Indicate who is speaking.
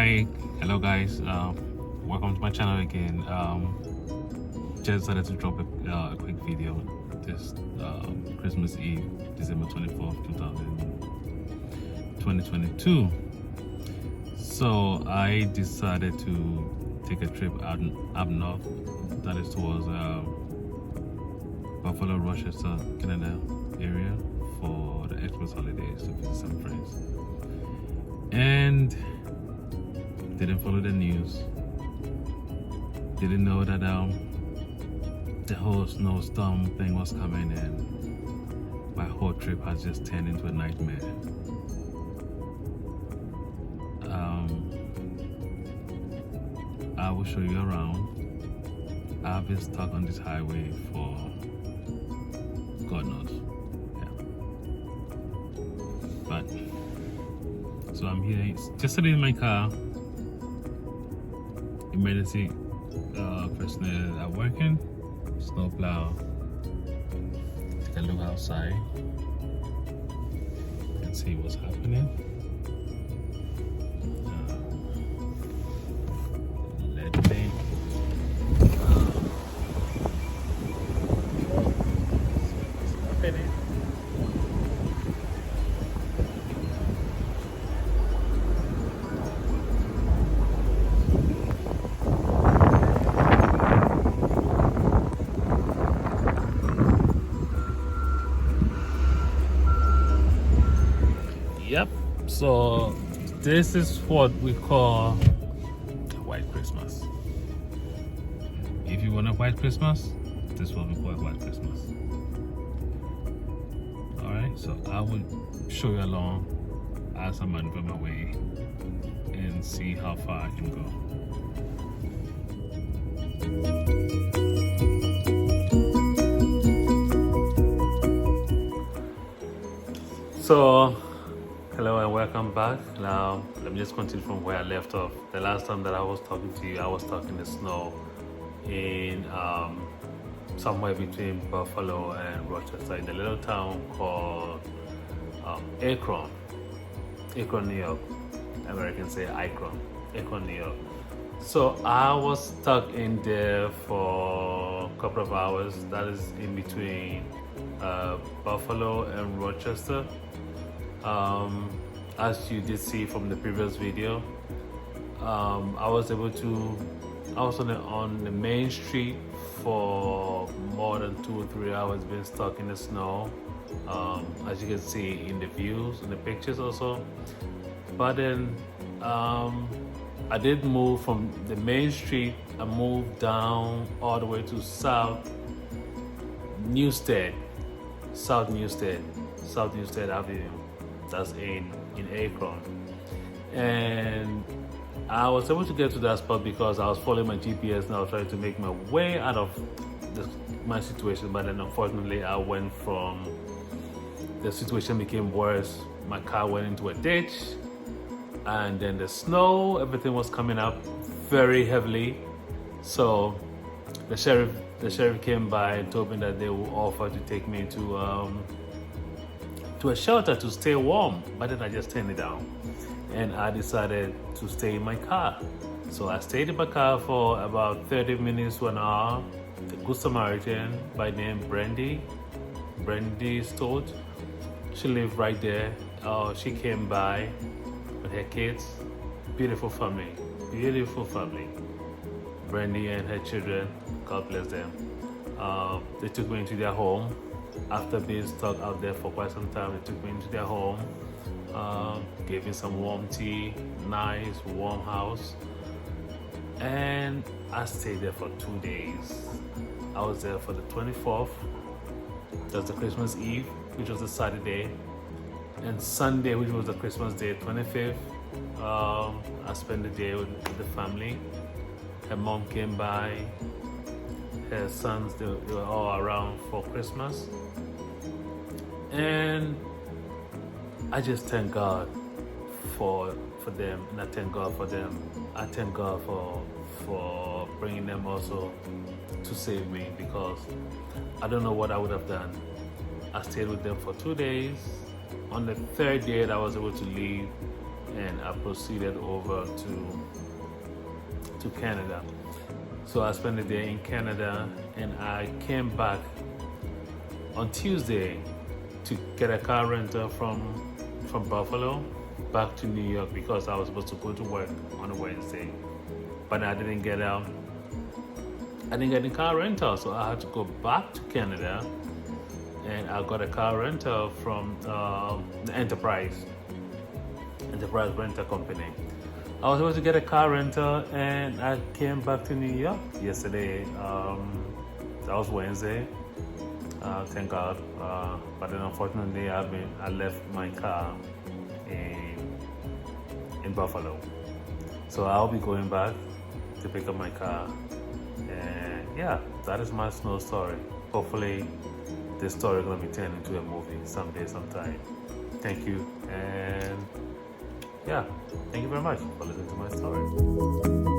Speaker 1: Hi, hello guys. Welcome to my channel again. Just decided to drop a quick video this Christmas Eve, December 24th, 2022. So I decided to take a trip up north, that is towards Buffalo, Rochester, Canada area for the Xmas holidays to visit some friends. And didn't follow the news. Didn't know that the whole snowstorm thing was coming, and my whole trip has just turned into a nightmare. I will show you around. I've been stuck on this highway for God knows. Yeah. But so I'm here, just sitting in my car. Emergency personnel are working. Snowplow. Take a look outside and see what's happening. Let me. What's happening? Yep, so this is what we call a white Christmas. If you want a white Christmas, this is what we call a white Christmas. Alright, so I will show you along as I maneuver my way and see how far I can go. So hello and welcome back. Now let me just continue from where I left off. The last time that I was talking to you, I was talking the snow in somewhere between Buffalo and Rochester, in a little town called Akron, New York. Americans say Akron, New York. So I was stuck in there for a couple of hours. That is in between Buffalo and Rochester. As you did see from the previous video, I was on the main street for more than 2 or 3 hours, being stuck in the snow, as you can see in the views and the pictures also. But then I did move from the main street. I moved down all the way to South Newstead Avenue. That's in Akron, and I was able to get to that spot because I was following my GPS and I was trying to make my way out of my situation. But then unfortunately, the situation became worse. My car went into a ditch, and then the snow, everything was coming up very heavily. So the sheriff came by and told me that they would offer to take me to a shelter to stay warm, but then I just turned it down and I decided to stay in my car. So I stayed in my car for about 30 minutes to an hour. The Good Samaritan by name Brandy Stott, she lived right there. She came by with her kids. Beautiful family. Brandy and her children, God bless them. They took me into their home. After being stuck out there for quite some time, they took me into their home, gave me some warm tea, nice warm house, and I stayed there for 2 days. I was there for the 24th, that's the Christmas Eve, which was a Saturday, and Sunday, which was the Christmas Day, 25th. I spent the day with the family. Her mom came by, her sons, they were all around for Christmas. And I just thank God for them, and I thank God for them. I thank God for bringing them also to save me, because I don't know what I would have done. I stayed with them for 2 days. On the third day that I was able to leave, and I proceeded over to Canada. So I spent the day in Canada, and I came back on Tuesday to get a car rental from Buffalo back to New York, because I was supposed to go to work on a Wednesday, but I didn't get the car rental, so I had to go back to Canada, and I got a car rental from the Enterprise rental company. I was supposed to get a car rental, and I came back to New York yesterday. That was Wednesday. Thank God. But then unfortunately, I left my car in Buffalo. So I'll be going back to pick up my car. And yeah, that is my snow story. Hopefully, this story is going to be turned into a movie someday, sometime. Thank you. And yeah, thank you very much for listening to my story.